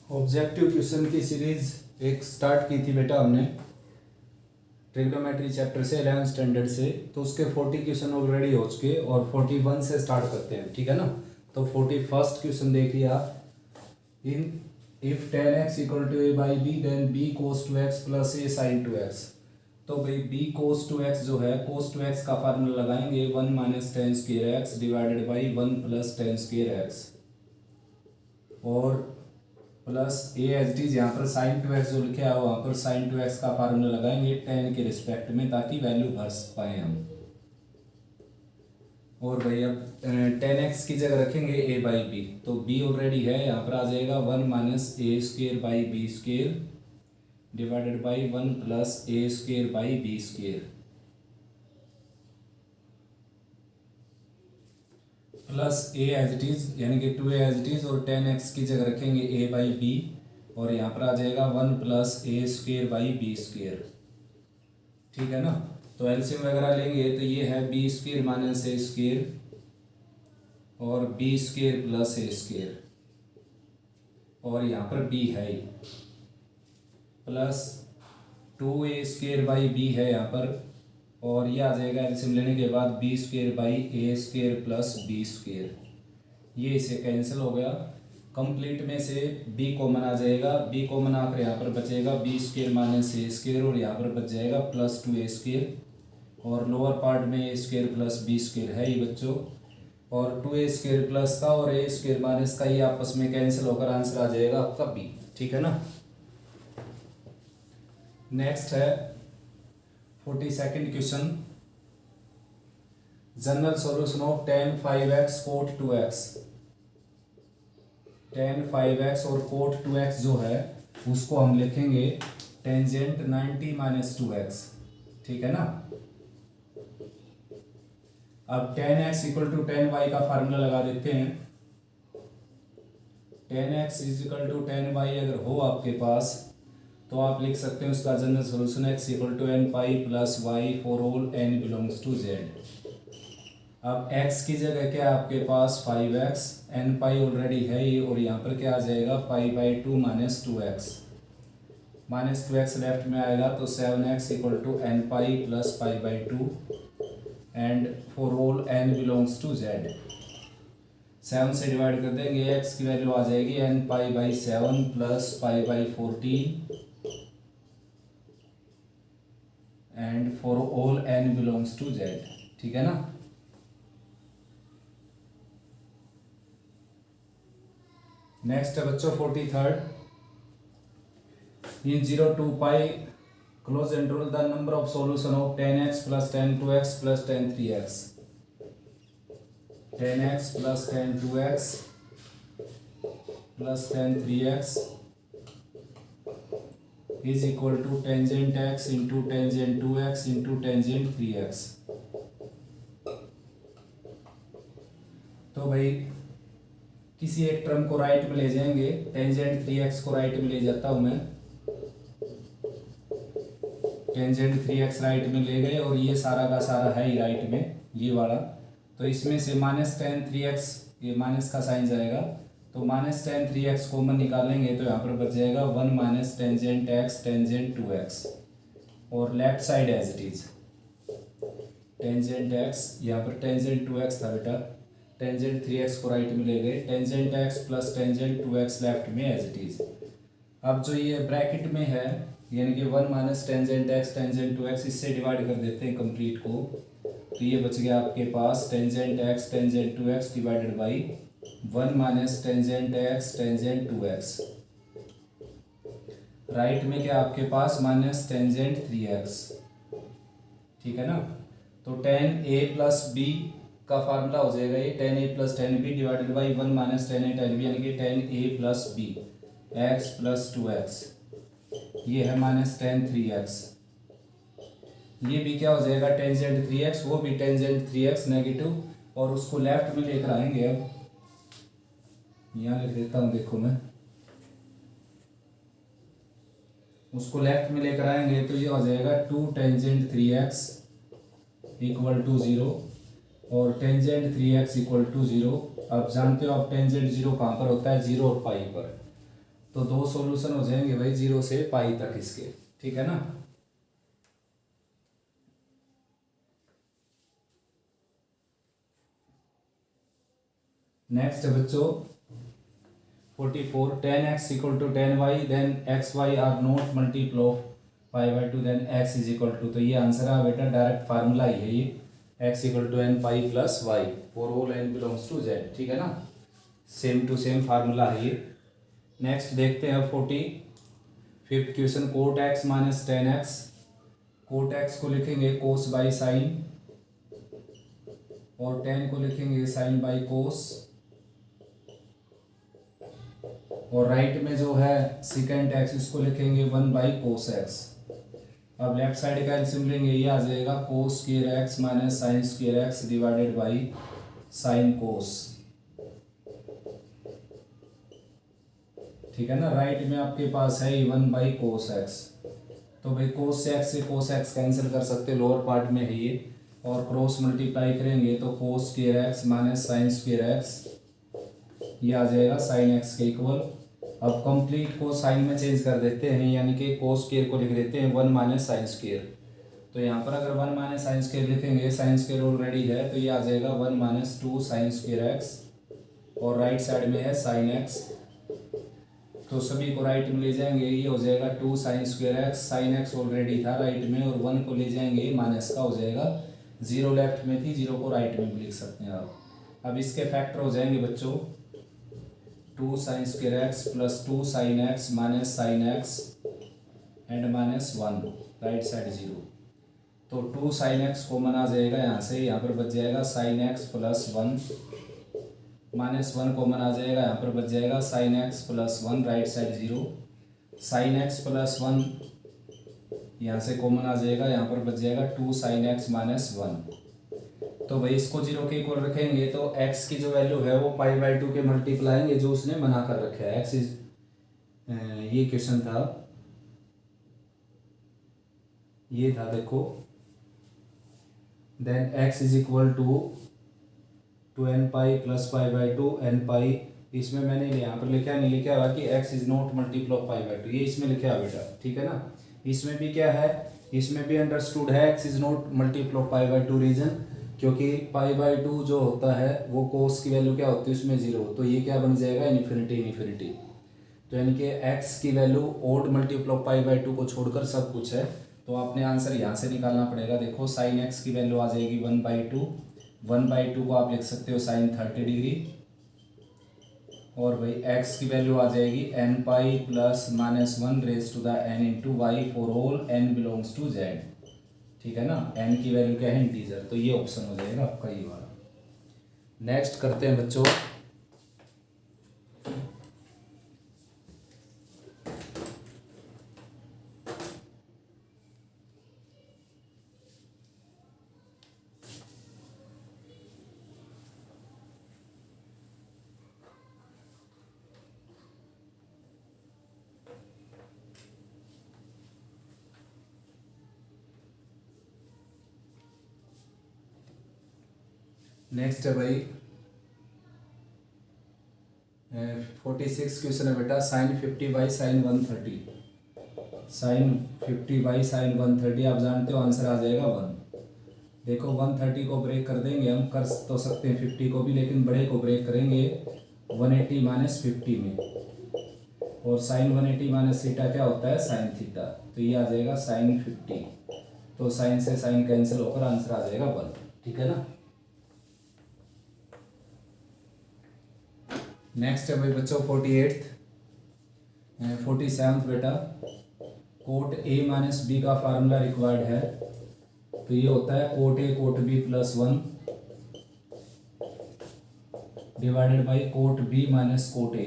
Objective question की series एक start की थी बेटा हमने ट्रिग्नोमेट्री चैप्टर से 11th स्टैंडर्ड से। तो उसके 40 क्वेश्चन ऑलरेडी हो चुके और 41 से स्टार्ट करते हैं, ठीक है ना। तो 41st क्वेश्चन देखिए आप। In if tan x equal to a by b then b cos two x plus a sin two x. तो भाई b cos टू एक्स जो है, cos टू एक्स का फार्मूला लगाएंगे 1 minus tan square x divided by 1 plus tan square x और plus a h d. यहाँ पर sign to x जो लिखे है वहाँ पर साइन टू एक्स का फार्मूला लगाएंगे टेन के रिस्पेक्ट में ताकि वैल्यू भर पाए हम। और भाई अब टेन एक्स की जगह रखेंगे ए बाई बी, तो बी ऑलरेडी है, यहाँ पर आ जाएगा 1 minus a square by b square divided by 1 plus a square by b square plus a as it is यानी कि 2 एज इट इज और टेन एक्स की जगह रखेंगे ए बाई बी और यहाँ पर आ जाएगा 1 plus a square by b square, ठीक है ना। तो एलसीएम वगैरह लेंगे तो ये है b square minus a square और b square plus a square और यहाँ पर बी है ही plus 2 a square by b है यहाँ पर और ये आ जाएगा एलसीएम लेने के बाद b square by a square plus b square. ये इसे कैंसिल हो गया। कंप्लीट में से बी कॉमन आ जाएगा, बी कॉमन आकर यहाँ पर बचेगा B square minus a square और यहाँ पर बच जाएगा प्लस 2 ए स्क्वेयर और लोअर पार्ट में ए स्क्वेयर प्लस बी स्क्वेयर है ही बच्चों और 2 ए स्क्वेयर प्लस का और ए स्क्वेयर माइनस का ये आपस में कैंसिल होकर आंसर आ जाएगा आपका बी, ठीक है ना। नेक्स्ट है 42nd question. General solution of tan 5x cot 2x। tan 5x और cot 2x जो है उसको हम लिखेंगे टेंजेंट 90 माइनस 2x, ठीक है ना। अब tan x equal to tan y का फार्मूला लगा देते हैं। tan x is equal to tan y अगर हो आपके पास तो आप लिख सकते हैं उसका general solution x equal to n pi plus y for all n belongs to z। अब x की जगह क्या है आपके पास 5x, n पाई ऑलरेडी है ही और यहाँ पर क्या आ जाएगा pi by 2 minus 2x। Minus 2x left में आएगा तो 7x equal to n pi plus pi by 2 and for all n belongs to z। 7 से डिवाइड कर देंगे, x की वैल्यू आ जाएगी n pi by 7 plus pi by 14 and for all n belongs to z, ठीक है ना। Next है बच्चों 43rd। In 0 to pi closed interval the number of solution of tan x plus tan 2x plus tan 3x। tan x plus tan 2x plus tan 3x is equal to tangent x into tangent 2x into tangent 3x। तो भाई किसी एक term को right में ले जाएंगे, tangent 3x को right में ले जाता हूं मैं, टेंजेंट 3x राइट में ले गए और ये सारा का सारा है ही राइट में ये वाला। तो इसमें से माइनस टेन 3x ये माइनस का साइन जाएगा तो माइनस टेन 3x कॉमन निकालेंगे तो यहाँ पर बच जाएगा 1 minus tangent x tangent 2x और left side as it is tangent x, यहाँ पर टेंजेंट 2x था बेटा, टेंजेंट 3x को राइट में ले गए, tangent x plus tangent 2x left में एज इट इज। अब जो ये ब्रैकेट में है यानी कि 1 minus tangent x tangent 2x इससे डिवाइड कर देते हैं कंप्लीट को, तो ये बच गया आपके पास tangent x tangent 2x divided by 1 minus tangent x tangent 2x। Right में क्या आपके पास माइनस टेंजेंट 3x, ठीक है ना। तो tan a प्लस b का फार्मूला हो जाएगा ये tan a plus tan b divided by 1 minus tan a tan b यानी कि tan a plus b x plus 2x, ये है माइनस tan 3x। ये भी क्या हो जाएगा टेंजेंट 3x, वो भी टेंजेंट 3x नेगेटिव और उसको लेफ्ट में लेकर आएंगे। अब यहाँ लिख देता हूँ, देखो मैं उसको लेफ्ट में लेकर आएंगे तो ये हो जाएगा 2 टेंजेंट 3x इक्वल टू 0 और टेंजेंट 3x इक्वल टू 0। अब जानते हो आप टेंजेंट 0 कहाँ पर होता है, 0 और पाई पर। तो दो सॉल्यूशन हो जाएंगे भाई 0 से पाई तक इसके, ठीक है ना। नेक्स्ट बच्चों 44 10x equal to 10y then xy are not multiple of pi by two then x is equal to, तो ये आंसर है बेटा, डायरेक्ट फार्मूला ही है ये, x equal to n pi plus y for all n belongs to z, ठीक है ना, same to same formula है ये। नेक्स्ट देखते हैं 45th question, cot x minus 10x, cot x को लिखेंगे कोस बाई साइन और 10 को लिखेंगे साइन बाई कोस, और राइट में जो है सेकेंड एक्स इसको लिखेंगे 1 बाई कोस एक्स। अब लेफ्ट साइड का एलसीएम लेंगे, ये आ जाएगा cos square x minus sine square x divided by sine cos, ठीक है ना। राइट में आपके पास है 1 बाई कोस एक्स, तो भाई कोस एक्स से कोस एक्स कैंसिल कर सकते, लोअर पार्ट में है ये, और क्रॉस मल्टीप्लाई करेंगे तो cos square x minus sine square x, ये आ जाएगा साइन एक्स के इक्वल। अब कंप्लीट को साइन में चेंज कर देते हैं, यानी कि कोस स्क्वायर को लिख देते हैं 1 माइनस साइन स्क्वायर, तो यहाँ पर अगर 1 माइनस साइन स्क्वायर लिखेंगे, साइन स्क्वायर ऑलरेडी है तो ये आ जाएगा 1 माइनस 2 साइन स्क्वायर एक्स, और राइट साइड में है साइन एक्स, तो सभी को राइट में ले जाएंगे, ये हो जाएगा 2 sine square x, sine x already था राइट में, और 1 को ले जाएंगे माइनस का हो जाएगा, 0 लेफ्ट में थी, 0 को राइट में भी लिख सकते हैं आप। अब इसके फैक्टर हो जाएंगे बच्चों 2 sine square x plus 2 sine x minus sine x and minus 1, right side 0, तो 2 साइन एक्स कॉमन आ जाएगा यहाँ से, यहाँ पर बच जाएगा sine x plus 1 minus 1 common आ जाएगा, यहाँ पर बच जाएगा sine x plus 1, right side 0, sine x plus 1 यहाँ से कॉमन आ जाएगा, यहाँ पर बच जाएगा 2 साइन एक्स माइनस 1। तो भाई इसको 0 के इक्वल रखेंगे तो x की जो वैल्यू है वो पाई बाई 2 के मल्टीप्लाई आएंगे, जो उसने बना कर रखा है, x इज, ये क्वेश्चन था, ये था देखो, then x is equal to n pi plus pi by 2 n pi, इसमें मैंने यहाँ पर लिखा नहीं लिखा हुआ कि x is not multiple of pi by 2, ये इसमें लिखा है बेटा, ठीक है ना। इसमें भी क्या है, इसमें भी अंडरस्टूड है x is not multiple of pi by 2, reason क्योंकि पाई बाई 2 जो होता है वो कोस की वैल्यू क्या होती है उसमें 0, तो ये क्या बन जाएगा इन्फिनिटी इन्फिनिटी, तो यानी कि x की value odd multiple of pi by 2 को छोड़कर सब कुछ है, तो आपने आंसर यहाँ से निकालना पड़ेगा। देखो साइन x की वैल्यू आ जाएगी 1/2, 1/2 को आप लिख सकते हो साइन 30 डिग्री, और भाई x की वैल्यू आ जाएगी n pi plus minus 1 raise to the n into y for all n belongs to z, ठीक है ना। n की वैल्यू क्या है इंटीजर, तो ये ऑप्शन हो जाएगा आपका ये वाला। नेक्स्ट करते हैं बच्चों नेक्स्ट है भाई 46 क्वेश्चन है बेटा, sine 50 by sine 130, sine 50 by sine 130 आप जानते हो आंसर आ जाएगा 1। देखो 130 को ब्रेक कर देंगे, हम कर तो सकते हैं 50 को भी, लेकिन बड़े को ब्रेक करेंगे 180 माइनस 50 में, और साइन 180 माइनस थीटा क्या होता है साइन थीटा, तो ये आ जाएगा साइन 50, तो साइन से साइन कैंसिल होकर आंसर आ जाएगा 1, ठीक है ना। नेक्स्ट है भाई बच्चों 47th बेटा, कोट a माइनस बी का फार्मूला रिक्वायर्ड है, तो ये होता है cot a cot b plus 1 divided by cot b minus cot a,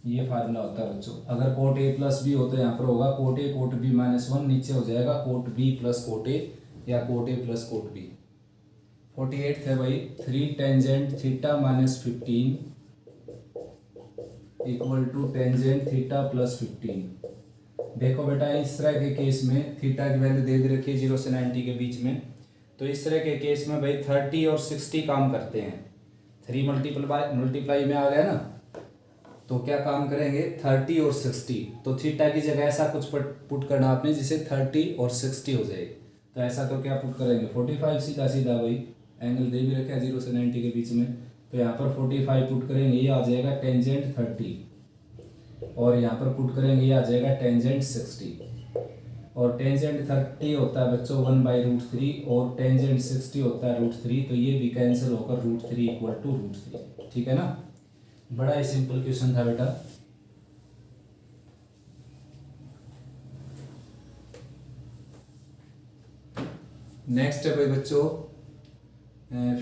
ये फार्मूला होता है बच्चों। अगर कोट a प्लस बी हो तो यहाँ पर होगा cot a cot b minus 1, नीचे हो जाएगा cot b plus cot a या cot a plus cot b। 48 है भाई 3 tangent theta minus 15 equal to tangent theta plus 15। देखो बेटा इस तरह के केस में थीटा की वैल्यू दे रखी है 0 से 90 के बीच में, तो इस तरह के केस में भाई 30 और 60 काम करते हैं, 3 मल्टीप्लाई में आ गया ना, तो क्या काम करेंगे 30 और 60, तो थीटा की जगह ऐसा कुछ पुट करना आपने जिसे 30 और 60 हो जाए। तो ऐसा तो क्या पुट करेंगे 45, सीधा सीधा वही एंगल दे भी रखा है 0 से 90 के बीच में, तो यहाँ पर 45 पुट करेंगे, ये आ जाएगा टेंजेंट 30, और यहाँ पर पुट करेंगे ये आ जाएगा टेंजेंट 60, और टेंजेंट 30 होता है बच्चों 1/√3 और टेंजेंट 60 होता है √3, तो ये भी कैंसिल होकर √3 इक्वल टू √3। ठीक है ना, बड़ा ही सिंपल क्वेश्चन था बेटा। नेक्स्ट है भाई बच्चों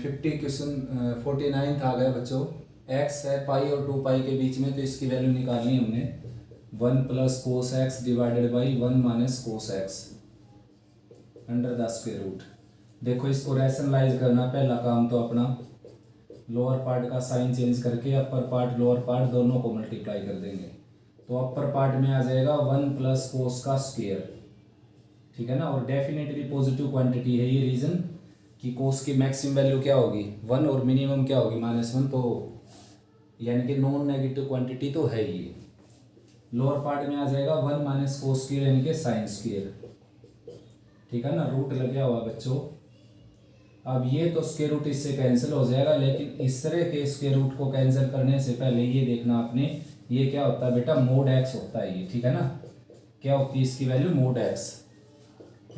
50 क्वेश्चन 49 आ गया बच्चों। x है पाई और 2 पाई के बीच में, तो इसकी वैल्यू निकालनी है हमने 1 + cos x divided by 1 - cos x under the square root. देखो इसको रैशनलाइज करना, पहला काम तो अपना लोअर पार्ट का साइन चेंज करके अपर पार्ट लोअर पार्ट दोनों को मल्टीप्लाई कर देंगे, तो अपर पार्ट में आ जाएगा 1 + cos का स्क्वायर। ठीक है ना, और डेफिनेटली पॉजिटिव क्वांटिटी है ये, रीजन कि कोस की मैक्सिमम वैल्यू क्या होगी 1 और मिनिमम क्या होगी -1, तो यानी कि नॉन नेगेटिव क्वांटिटी तो है ही। लोअर पार्ट में आ जाएगा 1 - cos स्क्वायर यानी कि साइन स्क्वायर। ठीक है ना, रूट लग गया हुआ बच्चों। अब ये तो स्क्वायर रूट इससे कैंसिल हो जाएगा, लेकिन इस तरह के स्क्वायर रूट को कैंसिल करने से पहले ये देखना आपने, ये क्या होता है बेटा मोड x होता है ये। ठीक है ना, क्या होती है इसकी value mode x,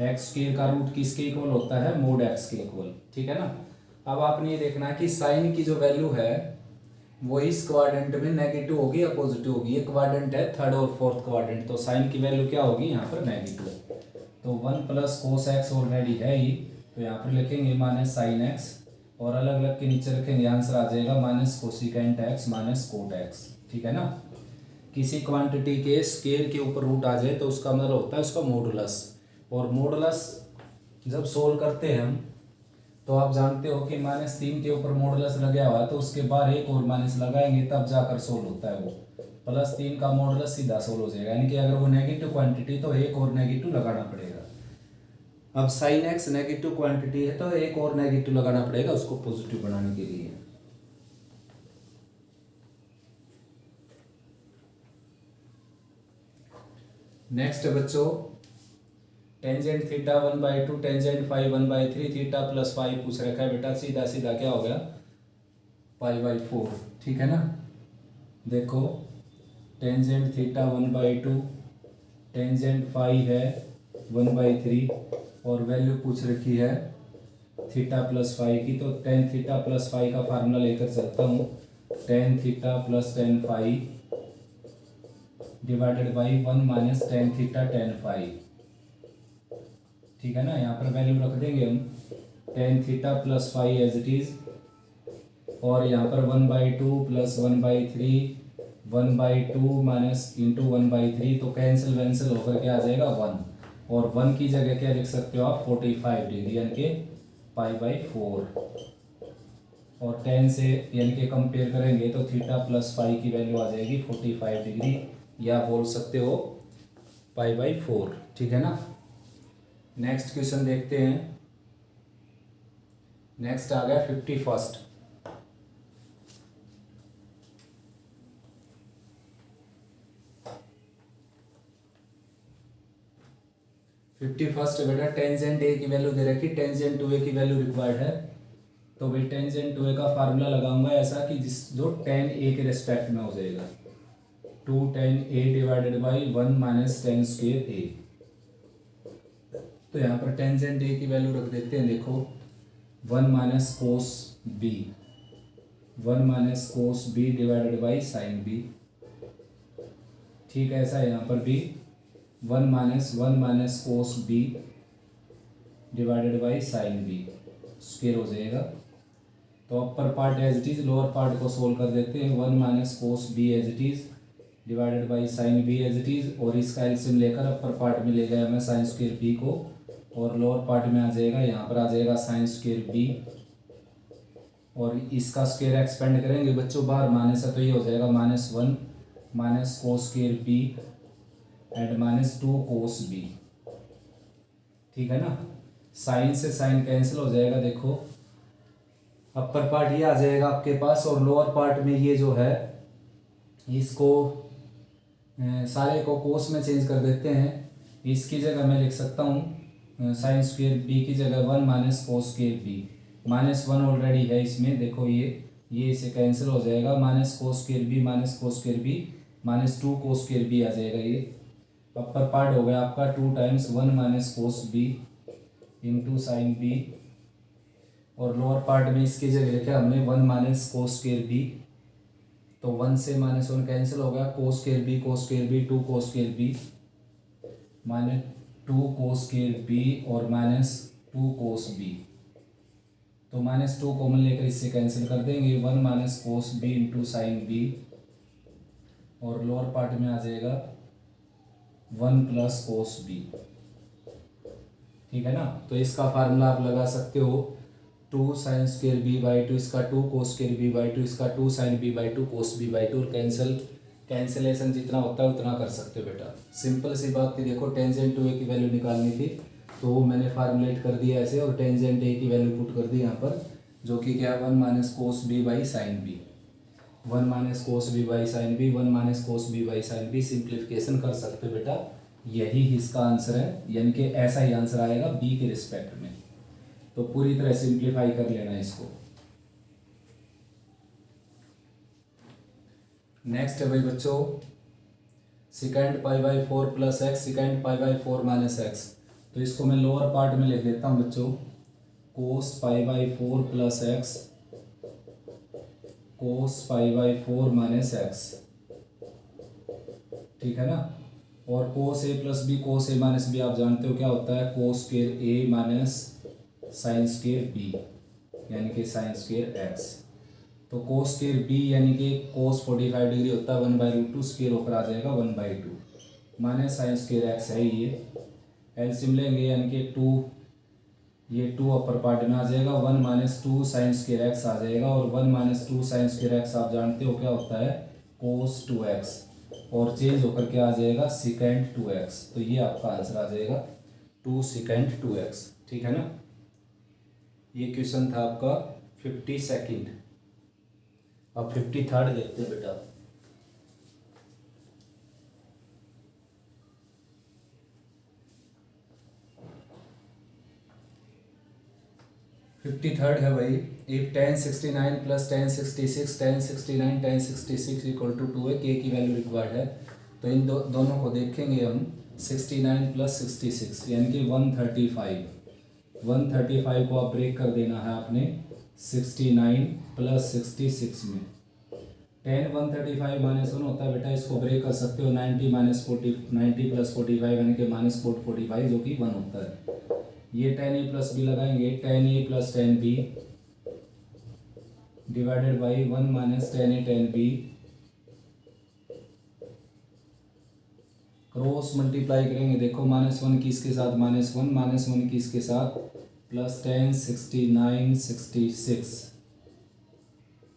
x square का रूट किसके इक्वल होता है मोड x के इक्वल। ठीक है ना, अब आपने ये देखना है कि साइन की जो वैल्यू है वो इस क्वाड्रेंट में नेगेटिव होगी या पॉजिटिव होगी। ये क्वाड्रेंट है थर्ड और फोर्थ क्वाड्रेंट, तो साइन की वैल्यू क्या होगी यहाँ पर नेगेटिव। तो 1 + cos x ऑलरेडी है ही, तो यहाँ पर लिखेंगे -sin x, और अलग अलग के नीचे रखेंगे, आंसर आ जाएगा -cosecant x -cot x। ठीक है ना, किसी क्वांटिटी के स्क्वायर के ऊपर रूट आ जाए तो उसका मतलब होता है उसका मॉडुलस, और मॉडुलस जब सोल्व करते हैं हम तो आप जानते हो कि -3 के ऊपर मॉडुलस लगा हुआ है, तो उसके बाद एक और माइनस लगाएंगे तब जाकर सोल्व होता है वो। +3 का मॉडुलस सीधा सोल्व हो जाएगा, यानी कि अगर वो नेगेटिव क्वांटिटी तो एक और नेगेटिव लगाना पड़ेगा। अब sin x नेगेटिव क्वांटिटी है तो एक और नेगेटिव लगाना पड़ेगा उसको पॉजिटिव बनाने के लिए। नेक्स्ट है बच्चों tangent theta 1/2 tangent phi 1/3 theta + phi पूछ रखा है बेटा, सीधा सीधा क्या हो गया π/4। ठीक है ना, देखो टेंजेंट थीटा 1/2 टेंजेंट फाई है 1/3 और वैल्यू पूछ रखी है थीटा + फाई की, तो tan थीटा + फाई का फार्मूला लेकर चलता हूँ, tan theta + tan phi divided by 1 - tan theta tan phi. ठीक है ना, यहाँ पर वैल्यू रख देंगे हम tan theta + phi as it is, और यहाँ पर 1/2 + 1/3 1/2 माइनस इंटू 1/3, तो कैंसिल वैंसिल होकर क्या आ जाएगा 1, और 1 की जगह क्या लिख सकते हो आप 45 डिग्री यानी कि π/4, और tan से यानी कि कंपेयर करेंगे तो थीटा + फाई की वैल्यू आ जाएगी 45 डिग्री, या बोल सकते हो π/4। ठीक है ना, नेक्स्ट क्वेश्चन देखते हैं। नेक्स्ट आ गया 51st। 51st बेटा टेंजेंट ए की वैल्यू दे रखी, टेंजेंट 2a की वैल्यू रिक्वायर्ड है, तो भाई टेंजेंट 2a का फार्मूला लगाऊंगा ऐसा कि जो tan a के रेस्पेक्ट में हो जाएगा 2 tan a divided by 1 - tan square a। तो यहाँ पर टेंजेंट ए की वैल्यू रख देते हैं, देखो 1 - cos b 1 - cos b divided by sin b। ठीक है, ऐसा है यहाँ पर भी 1 - cos b divided by sin b square हो जाएगा। तो upper part as it is, lower part को सोल्व कर देते हैं 1 - cos b as it is divided by sin b as it is, और इसका एलसीएम लेकर अपर पार्ट में ले गया मैं sin स्क्वायर b को, और लोअर पार्ट में आ जाएगा यहाँ पर आ जाएगा sin स्क्वायर b, और इसका स्क्वायर एक्सपेंड करेंगे बच्चों बाहर माइनस है तो ये हो जाएगा -1 - cos square b and -2 cos b। ठीक है ना, साइन से साइन कैंसिल हो जाएगा, देखो अपर पार्ट ये आ जाएगा आपके पास, और लोअर पार्ट में ये जो है इसको सारे को कोस में चेंज कर देते हैं। इसकी जगह मैं लिख सकता हूँ साइन स्क्वेयर बी की जगह 1 minus cos square b. -1 already है इसमें, देखो ये इसे कैंसिल हो जाएगा। Minus cos square b minus cos square b -2 cos square b आ जाएगा। ये अपर पार्ट हो गया आपका 2 times 1 minus cos b into sine b, और लोअर पार्ट में इसकी जगह लिखा हमने 1 माइनस कोस स्क्वेयर बी। तो 1 से -1 कैंसिल हो गया। Cos square b 2 cos square b -2 cos square b और -2 कोस बी। तो -2 कॉमन लेकर इससे कैंसिल कर देंगे। 1 minus cos b into sine b, और लोअर पार्ट में आ जाएगा 1 प्लस कोस बी। ठीक है ना। तो इसका फार्मूला आप लगा सकते हो 2 साइन स्क्वेयर बी बाई 2, इसका 2 कोस स्क्वेयर बी बाई 2, इसका 2 sine b by 2 cos b by 2, और कैंसिलेशन जितना होता है उतना कर सकते हो बेटा। सिंपल सी बात थी। देखो टेंजेंट टू ए की वैल्यू निकालनी थी तो मैंने फार्मुलेट कर दिया ऐसे, और टेंजेंट ए की वैल्यू पुट कर दी यहाँ पर, जो कि क्या है 1 minus cos b by sine b. 1 minus cos b by sine b, 1 minus cos b by sine b. Simplification कर सकते हो बेटा, यही इसका आंसर है, यानी कि ऐसा ही आंसर आएगा बी के रिस्पेक्ट में। तो पूरी तरह सिंप्लीफाई कर लेना इसको। नेक्स्ट है भाई बच्चों second pi by 4 plus x, second pi by 4 minus x. तो इसको मैं लोअर पार्ट में लिख देता हूँ बच्चों, cos pi by 4 plus x, cos pi by 4 minus x. ठीक है ना। और cos a plus b, cos a minus b आप जानते हो क्या होता है, cos square a minus sine square b, यानी कि साइन स्क्वेयर एक्स। तो कोस स्क्वेयर बी यानी कि कोस 45 डिग्री होता है, 1/√2 स्क्वेयर होकर आ जाएगा 1/2 माइनस साइन स्क्वेयर एक्स है ये। एलसीएम लेंगे यानी कि 2, ये 2 अपर पार्ट में आ जाएगा, 1 माइनस 2 साइन स्क्वेयर एक्स आ जाएगा, और 1 माइनस 2 साइन स्क्वेयर एक्स आप जानते हो क्या होता है, कोस 2x, और चेंज होकर क्या आ जाएगा सेकेंड 2x। तो ये आपका आंसर आ जाएगा 2 सेकेंड 2x। ठीक है ना। ये क्वेश्चन था आपका 52nd। अब 53rd देखते हैं बेटा। फिफ्टी थर्ड है भाई, एक tan 69 plus tan 66, tan 69 tan 66 equal to 2 है, के की वैल्यू रिक्वायर्ड है। तो इन दोनों को देखेंगे हम, 69 प्लस 66 यानी कि 135। 135 को आप ब्रेक कर देना है आपने 69 प्लस 66 में। tan 135 -1 होता है बेटा, इसको ब्रेक कर सकते हो 90 माइनस 40, 90 प्लस 45 यानी कि -45 जो कि 1 होता है। ये tan a प्लस बी लगाएंगे, tan a plus tan b divided by 1 minus tan a tan b, cross multiply करेंगे। देखो -1 किसके साथ, -1, -1 किसके साथ, प्लस tan 69 66,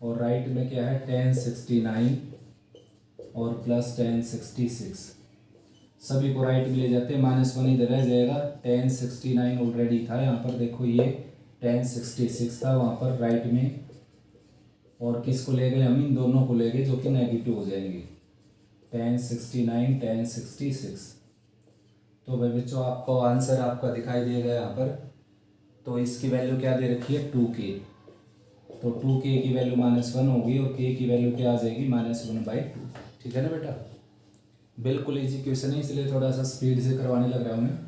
और राइट में क्या है tan 69 और प्लस tan 66। सभी को राइट में ले जाते हैं, -1 इधर रह जाएगा। tan 69 ऑलरेडी था यहाँ पर, देखो ये tan 66 था वहाँ पर राइट में, और किसको ले गए हम, इन दोनों को ले गए जो कि नेगेटिव हो जाएंगे, tan 69 tan 66। तो भाई बच्चों आपको आंसर आपका दिखाई देगा यहाँ पर। तो इसकी वैल्यू क्या दे रखी है 2k, तो 2k की वैल्यू -1 होगी, और k की वैल्यू क्या आ जाएगी -1/2। ठीक है ना बेटा। बिल्कुल इजी क्वेश्चन है, इसलिए थोड़ा सा स्पीड से करवाने लग रहा हूँ मैं।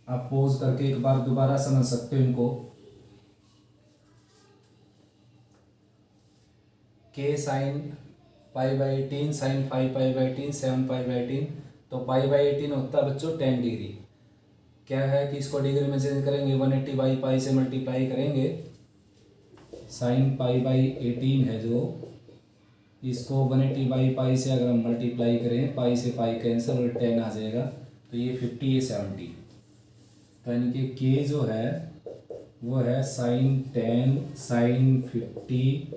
आप पॉज करके एक बार दोबारा समझ सकते हो इनको। k साइन π/18 साइन 5π/18 7π/18, तो π/18 होता है बच्चों 10 डिग्री। क्या है कि इसको डिग्री में चेंज करेंगे, 180/π से मल्टीप्लाई करेंगे। साइन π/18 है जो, इसको 180/π से अगर हम मल्टीप्लाई करें, पाई से पाई कैंसिल और 10 आ जाएगा, तो ये 50 ये 70। तो यानी कि k जो है वो है साइन 10 साइन 50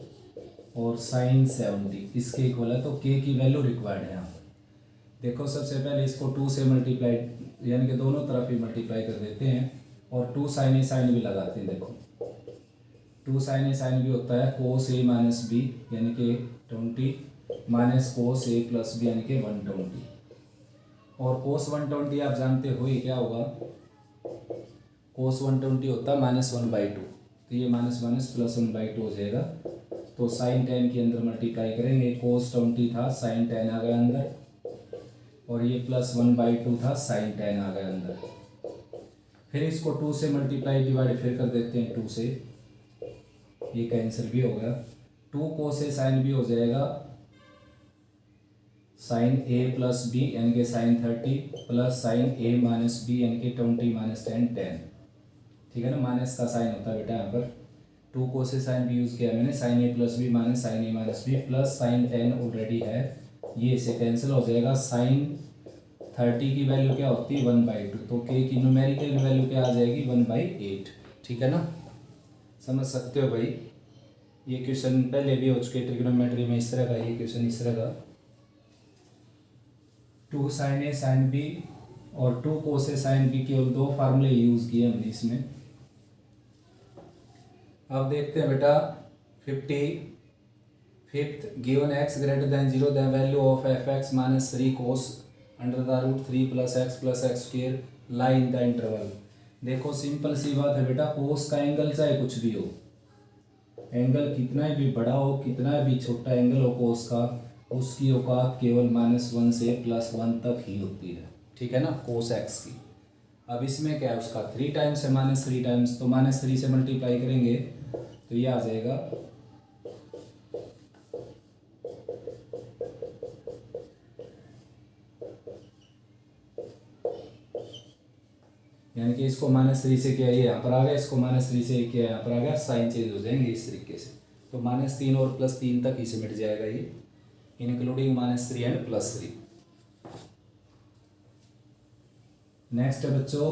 और साइन 70, इसके इक्वल है। तो k की वैल्यू रिक्वायर्ड है यहाँ पर। देखो सबसे पहले इसको 2 से मल्टीप्लाई, यानी कि दोनों तरफ ही मल्टीप्लाई कर देते हैं, और 2 साइन ए साइन भी लगाते हैं। देखो 2 साइन ए साइन भी होता है कोस a माइनस बी, यानी कि 20 minus cos a plus B यानी कि 120। और कोस 120 आप जानते हो ये क्या होगा, कोस 120 होता है -1/2, तो ये माइनस माइनस प्लस 1/2 हो जाएगा। तो साइन 10 के अंदर मल्टीप्लाई करेंगे, कोस 20 था साइन 10 आ गया अंदर, और ये प्लस 1/2 था साइन 10 आ गया अंदर। फिर इसको 2 से मल्टीप्लाई डिवाइड फिर कर देते हैं 2 से, ये कैंसिल भी हो गया। 2 कोस ए साइन बी हो जाएगा साइन ए प्लस बी यानी कि sign 30 plus sign a minus B यानी कि 20 माइनस 10 10। ठीक है ना, माइनस का साइन होता है बेटा यहाँ पर। 2 cos a sine b use किया मैंने, sine a plus b minus sine a minus b plus sine 10 already है, ये इसे कैंसिल हो जाएगा। साइन 30 की वैल्यू क्या होती है 1/2, तो के की न्यूमेरिकल वैल्यू क्या आ जाएगी 1/8। ठीक है ना, समझ सकते हो भाई। ये क्वेश्चन पहले भी हो चुके ट्रिग्नोमेट्री में, इस तरह का ये क्वेश्चन इस तरह का 2 साइन ए साइन बी और 2 कोस ए साइन बी, केवल 2 फार्मूले यूज़ किए हमने इसमें। अब देखते हैं बेटा 55th, given x greater than 0 the value of f(x) minus 3 cos √3 plus x square lie in the interval. देखो सिंपल सी बात है बेटा, कोस का एंगल चाहे कुछ भी हो, एंगल कितना भी बड़ा हो कितना भी छोटा एंगल हो कोस का, उसकी औकात केवल -1 से +1 तक ही होती है। ठीक है ना, कोस x की। अब इसमें क्या है, उसका 3 टाइम्स है -3 टाइम्स, तो -3 से मल्टीप्लाई करेंगे तो ये आ जाएगा यानी कि इसको -3 से किया ये यहाँ पर आ गया, इसको -3 से किया यहाँ पर आ गया, साइन चेंज हो जाएंगे इस तरीके से। तो -3 और +3 तक ही सिमट जाएगा ये, इंक्लूडिंग -3 एंड +3। नेक्स्ट है बच्चों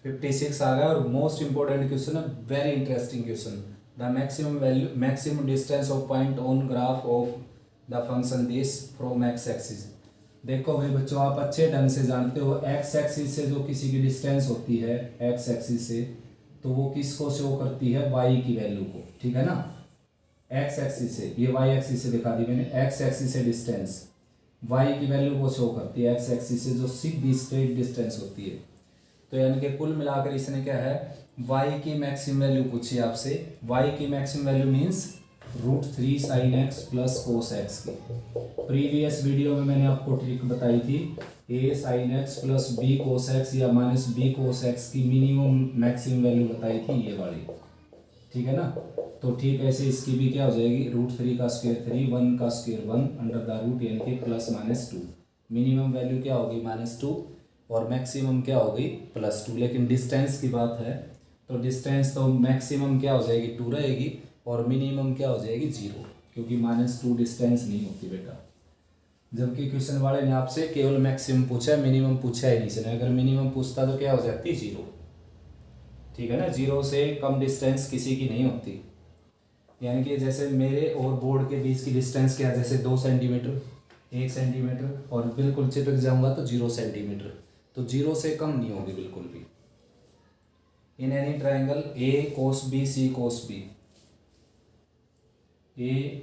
56 आ गया, और मोस्ट इंपॉर्टेंट क्वेश्चन है, very interesting question. The maximum distance of point on graph of the function this from x axis. देखो भाई बच्चों, आप अच्छे ढंग से जानते हो x एक्सिस से जो किसी की डिस्टेंस होती है x एक्सिस से, तो वो किसको शो करती है, y की वैल्यू को। ठीक है ना, x एक्सिस से, ये y एक्सिस से दिखा दी मैंने, x एक्सिस से डिस्टेंस y की वैल्यू को शो करती है, x एक्सिस से जो सीधी स्ट्रेट डिस्टेंस होती है। तो यानी कि कुल मिलाकर इसने क्या है, y की मैक्सिमम वैल्यू पूछी आपसे। y की maximum value means √3 sin x plus cos x की। प्रीवियस वीडियो में मैंने आपको ट्रिक बताई थी, a sin x plus b cos x या माइनस b कोस x की मिनिमम मैक्सिमम वैल्यू बताई थी, ये वाली। ठीक है ना, तो ठीक ऐसे इसकी भी क्या हो जाएगी, √3 का स्क्वायर 3, 1 का स्क्वायर 1 अंडर द रूट यानी कि +-2। मिनिमम वैल्यू क्या होगी -2 और मैक्सिमम क्या होगी +2। लेकिन डिस्टेंस की बात है तो डिस्टेंस तो मैक्सिमम क्या हो जाएगी 2 रहेगी और मिनिमम क्या हो जाएगी 0, क्योंकि -2 डिस्टेंस नहीं होती बेटा। जबकि क्वेश्चन वाले ने आपसे केवल मैक्सिमम पूछा है, मिनिमम पूछा ही नहीं इसने। अगर मिनिमम पूछता तो क्या हो जाती 0। ठीक है ना, 0 से कम डिस्टेंस किसी की नहीं होती। यानी कि जैसे मेरे और बोर्ड के बीच की डिस्टेंस क्या है, जैसे 2 सेंटीमीटर, 1 सेंटीमीटर, और बिल्कुल चिपक जाऊंगा तो 0 सेंटीमीटर, तो 0 से कम नहीं होगी बिल्कुल भी। In any triangle a cos b c cos b, a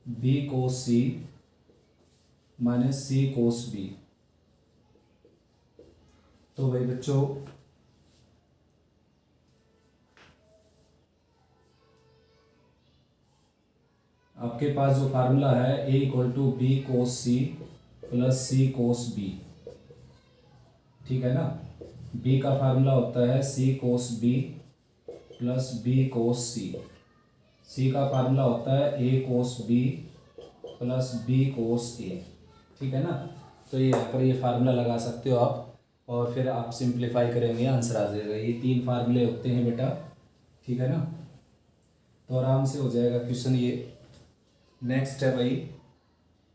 b cos c minus c cos b. तो भाई बच्चों आपके पास जो फार्मूला है a = b cos c plus c cos b. ठीक है ना, b का फार्मूला होता है c cos b plus b cos c. c का फार्मूला होता है a cos b plus b cos a। ठीक है ना, तो ये यहाँ पर ये फार्मूला लगा सकते हो आप, और फिर आप सिंप्लीफाई करेंगे आंसर आ जाएगा। ये 3 फार्मूले होते हैं बेटा। ठीक है ना, तो आराम से हो जाएगा क्वेश्चन ये। नेक्स्ट है भाई,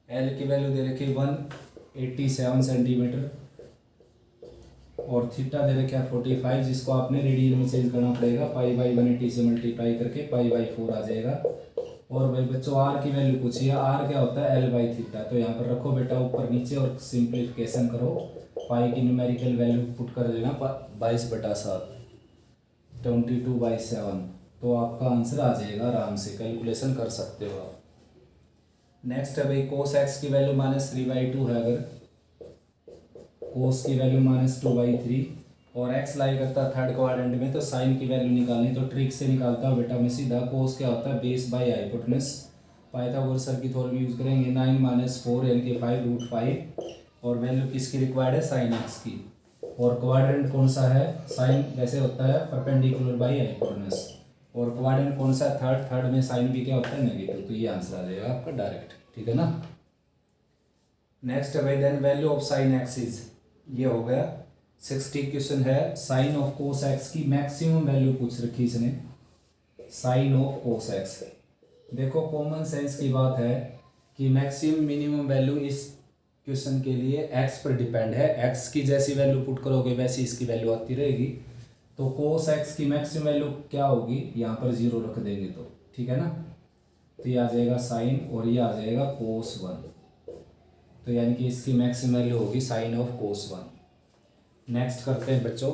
एल की वैल्यू दे रखी 187 सेंटीमीटर और थीटा दे रखा है 45, जिसको आपने रेडियन में चेंज करना पड़ेगा। π/180 से मल्टीप्लाई करके π/4 आ जाएगा। और भाई बच्चों आर की वैल्यू पूछिए, आर क्या होता है L/थीटा। तो यहाँ पर रखो बेटा ऊपर नीचे और सिंप्लीफिकेशन करो। पाई की न्यूमेरिकल वैल्यू पुट कर लेना 22/7। 22/7। तो आपका आंसर आ जाएगा, आराम से कैलकुलेशन कर सकते हो आप। नेक्स्ट है भाई कोस एक्स की वैल्यू -3/2 है, अगर कोस की वैल्यू -2/3 और एक्स लाई करता है थर्ड क्वाड्रेंट में, तो साइन की वैल्यू निकालनी। तो ट्रिक से निकालता हूँ बेटा मैं सीधा। कोस क्या होता है, base by hypotenuse. Pythagoras sir की थ्योरम यूज करेंगे। 9 - 4 यानी कि 5√5 और वैल्यू किसकी रिक्वायर्ड है, साइन एक्स की। और क्वाड्रेंट कौन सा है, साइन वैसे होता है परपेंडिकुलर बाई हाइपोटेनस। और क्वाड्रेंट कौन सा, थर्ड। थर्ड में साइन भी क्या होता है, नेगेटिव। तो ये आंसर आ जाएगा आपका डायरेक्ट, ठीक है ना। नेक्स्ट है भाई then value of sine x is, ये हो गया 60 क्वेश्चन है। साइन ऑफ कोस एक्स की मैक्सिमम वैल्यू पूछ रखी इसने, साइन ऑफ कोस एक्स। देखो कॉमन सेंस की बात है कि मैक्सिमम मिनिमम वैल्यू इस क्वेश्चन के लिए एक्स पर डिपेंड है। एक्स की जैसी वैल्यू पुट करोगे वैसी इसकी वैल्यू आती रहेगी। तो कोस एक्स की मैक्सिमम वैल्यू क्या होगी, यहाँ पर 0 रख देंगे तो, ठीक है ना। तो ये आ जाएगा साइन और ये आ जाएगा कोस 1। तो यानी कि इसकी मैक्सिमम वैल्यू होगी साइन ऑफ कोस 1। नेक्स्ट करते हैं बच्चों